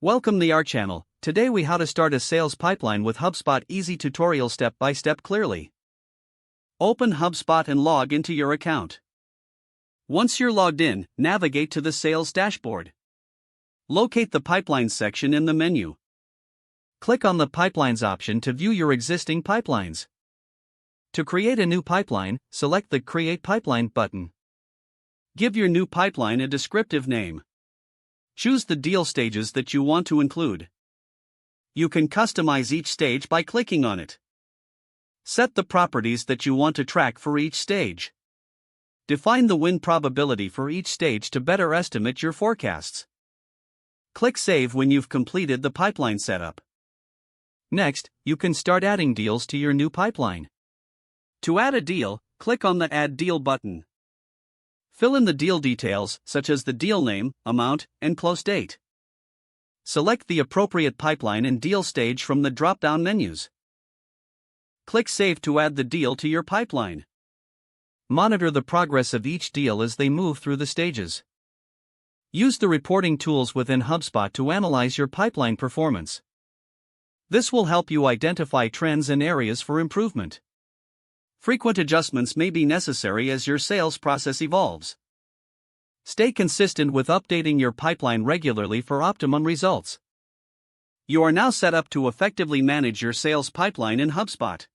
Welcome to our channel. Today we how to start a sales pipeline with HubSpot easy tutorial step by step clearly. Open HubSpot and log into your account. Once you're logged in, navigate to the sales dashboard. Locate the pipelines section in the menu. Click on the pipelines option to view your existing pipelines. To create a new pipeline, select the Create Pipeline button. Give your new pipeline a descriptive name. Choose the deal stages that you want to include. You can customize each stage by clicking on it. Set the properties that you want to track for each stage. Define the win probability for each stage to better estimate your forecasts. Click Save when you've completed the pipeline setup. Next, you can start adding deals to your new pipeline. To add a deal, click on the Add Deal button. Fill in the deal details, such as the deal name, amount, and close date. Select the appropriate pipeline and deal stage from the drop-down menus. Click Save to add the deal to your pipeline. Monitor the progress of each deal as they move through the stages. Use the reporting tools within HubSpot to analyze your pipeline performance. This will help you identify trends and areas for improvement. Frequent adjustments may be necessary as your sales process evolves. Stay consistent with updating your pipeline regularly for optimum results. You are now set up to effectively manage your sales pipeline in HubSpot.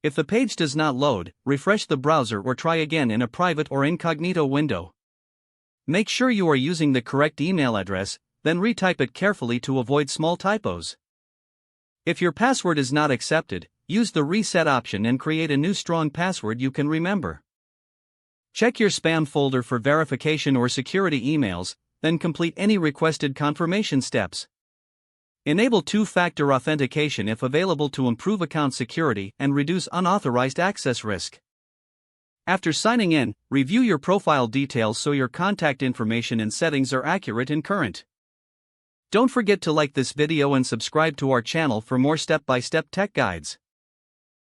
If the page does not load, refresh the browser or try again in a private or incognito window. Make sure you are using the correct email address, then retype it carefully to avoid small typos. If your password is not accepted, use the reset option and create a new strong password you can remember. Check your spam folder for verification or security emails, then complete any requested confirmation steps. Enable two-factor authentication if available to improve account security and reduce unauthorized access risk. After signing in, review your profile details so your contact information and settings are accurate and current. Don't forget to like this video and subscribe to our channel for more step-by-step tech guides.